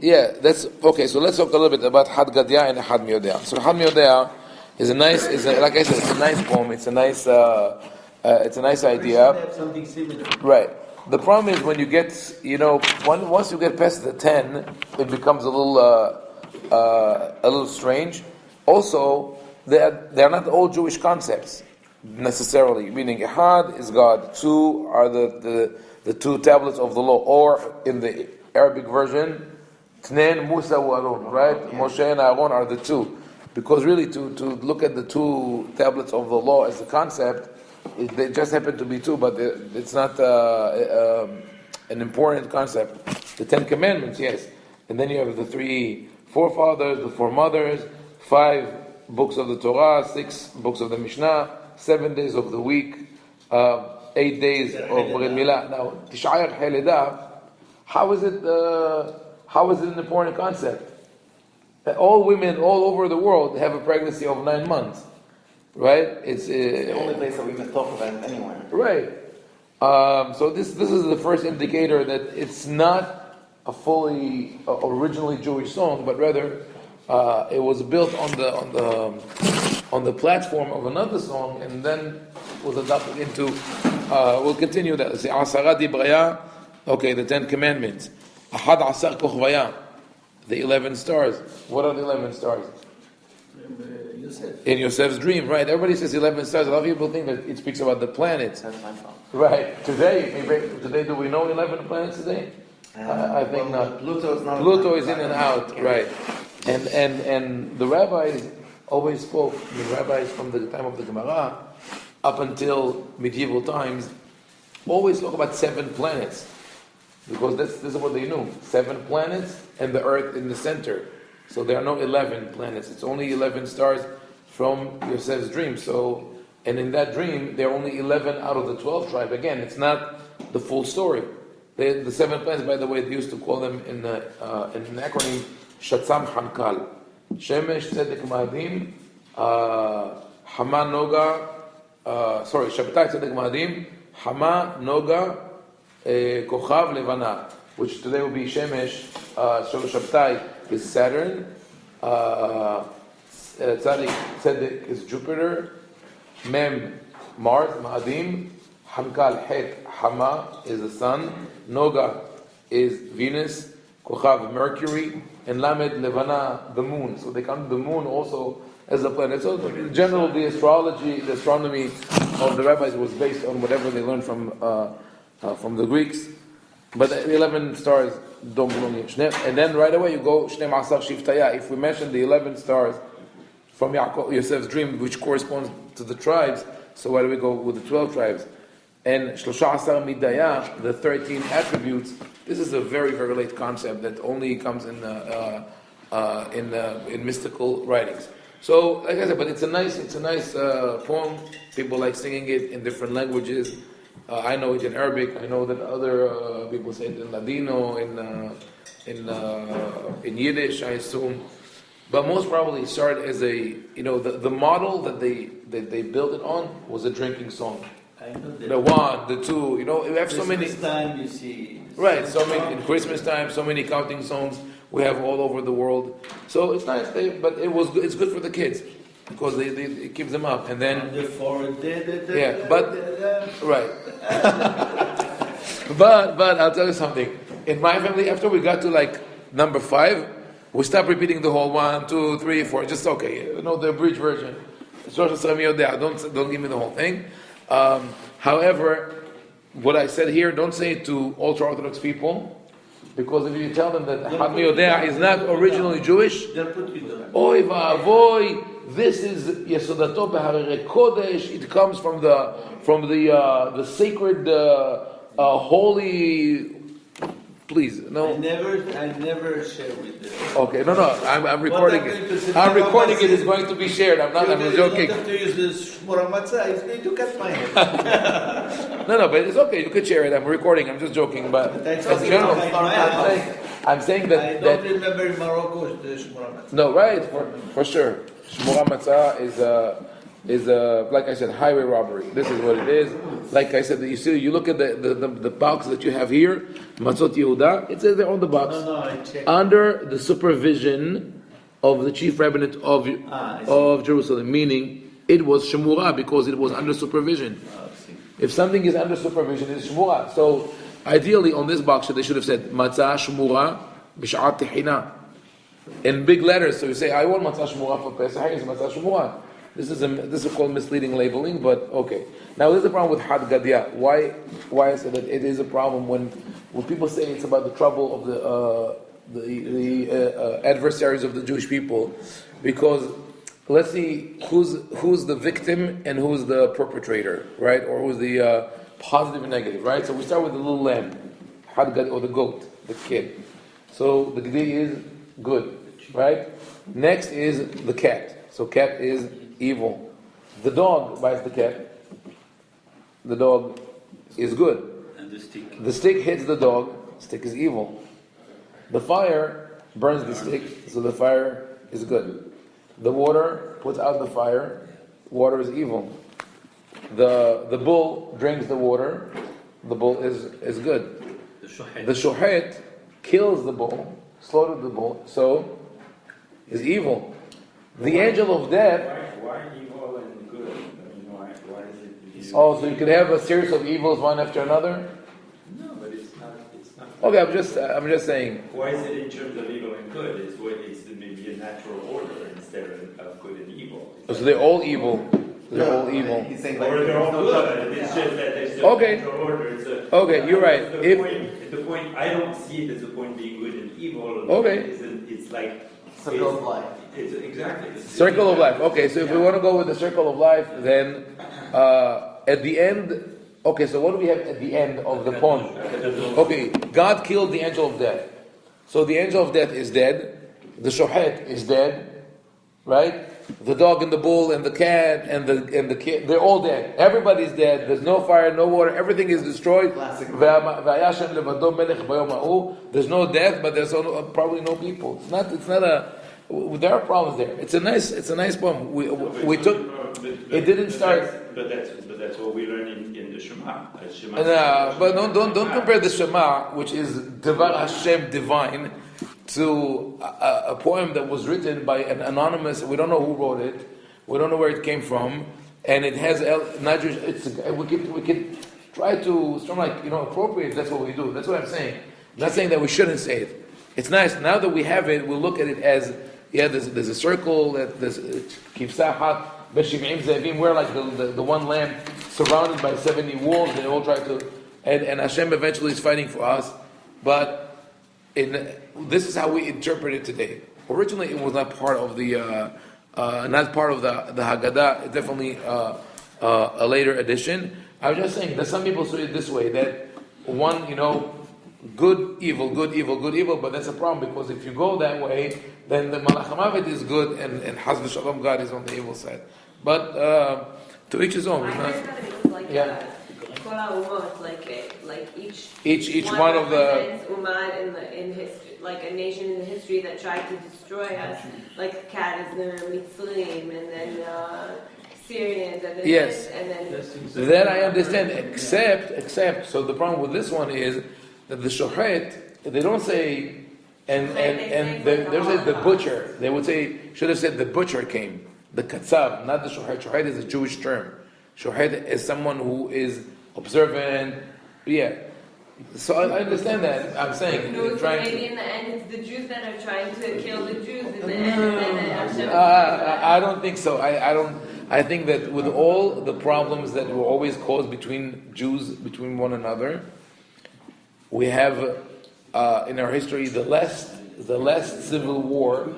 Yeah, that's okay. So let's talk a little bit about Had Gadya and Had Ovadia. So Had Ovadia is like I said, it's a nice poem. It's a nice idea. Have something similar. Right. The problem is when you get, once you get past the 10, it becomes a little strange. Also, they're not all Jewish concepts necessarily. Meaning, Had is God. 2 are the 2 tablets of the law, or in the Arabic version, Tnen, Musa, Aaron. Right? Moshe and Aaron are the 2, because really to look at the 2 tablets of the law as a concept. They just happen to be 2, but it's not an important concept. The 10 Commandments, yes. And then you have the 3 forefathers, the 4 mothers, 5 books of the Torah, 6 books of the Mishnah, 7 days of the week, 8 days of Brit Milah. Now, Tish'ayar Heledah, how is it an important concept? All women all over the world have a pregnancy of 9 months. Right? It's the only place that we can talk about it anywhere. Right. So this is the first indicator that it's not a fully originally Jewish song, but rather it was built on the platform of another song, and then was adopted into. We'll continue that. Say Asara Dibraya. Okay, the 10 Commandments. Ahad Asar Kochvaya, the 11 stars. What are the 11 stars? In Yosef's dream, right? Everybody says 11 stars. A lot of people think that it speaks about the planets. That's my fault. Right. Today, do we know 11 planets today? I think not. Pluto is in and out, right? And the rabbis always spoke. The rabbis from the time of the Gemara up until medieval times always spoke about 7 planets, because this is what they knew: 7 planets and the Earth in the center. So there are no 11 planets. It's only 11 stars from Yosef's dream. So, and in that dream, there are only 11 out of the 12 tribe. Again, it's not the full story. The 7 planets, by the way, they used to call them in an acronym, Shatzam Hankal. Shemesh, Tzedek, Ma'adim, Hama, Noga, Shabtai, Tzedek, Ma'adim, Hama, Noga, Kochav, Levana, which today will be Shemesh, Shabtai is Saturn, Tzedek is Jupiter, Mem, Mars, Ma'adim, Hankal, Het, Hama is the sun, Noga is Venus, Kochav, Mercury, and Lamed, Levana, the moon. So they count the moon also as a planet. So in general, the astronomy of the rabbis was based on whatever they learned from the Greeks. But the 11 stars don't belong here. And then right away you go Shneim Asar Shiftaya. If we mention the 11 stars from Yosef's dream, which corresponds to the tribes, so why do we go with the 12 tribes? And Shlosha Asar Midaya, the 13 attributes. This is a very, very late concept that only comes in mystical writings. So, like I said, but it's a nice poem. People like singing it in different languages. I know it in Arabic. I know that other people say it in Ladino, in Yiddish, I assume. But most probably it started as the model that they built it on was a drinking song. I know that. The 1, the 2, we have so many. Christmas time, you see. Right, so many in Christmas time, so many counting songs we have all over the world. So it's nice, but it's good for the kids because it keeps them up, and then right. but I'll tell you something. In my family, after we got to like number 5, we stopped repeating the whole 1, 2, 3, 4. Just okay, the abridged version. Don't give me the whole thing. However, what I said here, don't say it to ultra-Orthodox people, because if you tell them that Haim Ovadia is not originally Jewish, oy va'avoy, this is Yesodato B'Harei Kodesh. It comes from the sacred, holy. Please, no. I never share with them. Okay, no. I'm recording it. I'm recording it. It's going to be shared. I'm joking. You don't have to use this shmura matzah. It's going to cut my head. No, but it's okay. You could share it. I'm recording. I'm just joking. But that's as general, I'm saying that. I don't remember in Morocco the shmura matzah. No, right, for sure. Shmura matzah is like I said, highway robbery. This is what it is. Like I said, you look at the box that you have here, Matzot Yehuda. It says there on the box, I checked. under the supervision of the chief rabbinate of Jerusalem, meaning it was shemura because it was under supervision. If something is under supervision, it's shemura. So ideally, on this box, they should have said matzah shemura b'shat tehina in big letters. So you say, I want matzah shemura for Pesach. It's matzah shemura. This is called misleading labeling, but okay. Now, there's a problem with had Gadya. Why I said that it is a problem when people say it's about the trouble of the adversaries of the Jewish people, because let's see who's the victim and who's the perpetrator, right? Or who's the positive and negative, right? So we start with the little lamb, had Gadya, or the goat, the kid. So the Gadya is good, right? Next is the cat. So cat is evil. The dog bites the cat. The dog is good. And the stick. The stick hits the dog. Stick is evil. The fire burns the stick, so the fire is good. The water puts out the fire. Water is evil. The bull drinks the water. The bull is good. The shohet kills the bull, slaughters the bull, so is evil. The angel of death. Why evil and good? I mean, why is it? Oh, so you could have a series of evils one after another? No, but it's not. Okay, I'm just saying. Why is it in terms of evil and good? It's maybe a natural order instead of good and evil. So they're all evil. They're all evil. He's saying like Or they're all good. It's just that there's a Okay. natural order. Okay, you're right. The point, I don't see it as a point being good and evil. Okay. It's like circle of life. It's exactly Circle of life. Okay, so if we want to go with the circle of life, then at the end. Okay, so what do we have at the end of the poem? Okay, God killed the angel of death. So the angel of death is dead. The shohet is dead, right? The dog and the bull and the cat and the kid, they're all dead. Everybody's dead. There's no fire, no water. Everything is destroyed. There's no death, but there's probably no people. It's not a. There are problems there. It's a nice poem. We took. It didn't start. But that's what we learn in the Shema. But don't compare the Shema, which is Devar Hashem divine, to a poem that was written by an anonymous. We don't know who wrote it. We don't know where it came from, and it has not Jewish. We could try to appropriate. That's what we do. That's what I'm saying. I'm not saying that we shouldn't say it. It's nice now that we have it. We'll look at it as there's a circle that there's kifsahat b'shiv'im zevim. We're like the one lamb surrounded by 70 wolves. They all try to, and Hashem eventually is fighting for us. But this is how we interpret it today. Originally, it was not part of the Haggadah. It's definitely a later addition. I was just saying that some people say it this way, that one, good, evil, good, evil, good, evil, but that's a problem, because if you go that way, then the Malach HaMavet is good, and Haz v'Shalom, God is on the evil side. But to each his own. I heard that it was like Kol HaUmot, like each one of the Ummah in history, like a nation in history that tried to destroy us, like Cat is the Mitzrayim, and then Syrians, and then yes, this, and then that I understand. Except. So the problem with this one is that the shohet, they don't say, and they say the butcher. They would say, should have said the butcher came, the katzav, not the shohet. Shohet is a Jewish term. Shohet is someone who is observant. Yeah. So I understand that. I'm saying, maybe in the end it's the Jews that are trying to kill the Jews in the end, and then Hashem. I don't think so. I think that with all the problems that were always caused between Jews, between one another, we have in our history the last civil war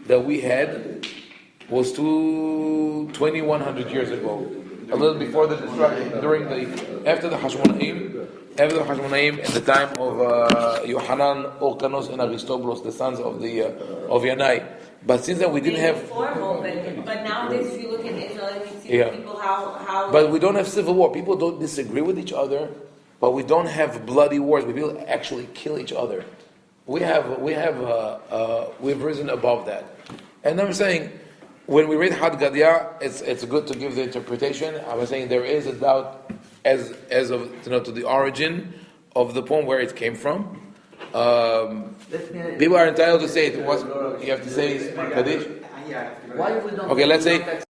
that we had was 2,100 years ago, a little before the destruction, after the Hashmonaim, at the time of Yohanan, Orkanos, and Aristobulus, the sons of Yanai. But since then we didn't have formal, but nowadays if you look at Israel and you see people how. But we don't have civil war. People don't disagree with each other, but we don't have bloody wars. People actually kill each other. We've risen above that, and I'm saying when we read Had Gadya, it's good to give the interpretation. I was saying there is a doubt as of to the origin of the poem, where it came from. People are entitled to say it was. You have to say Kaddish. Why we don't? Okay, let's say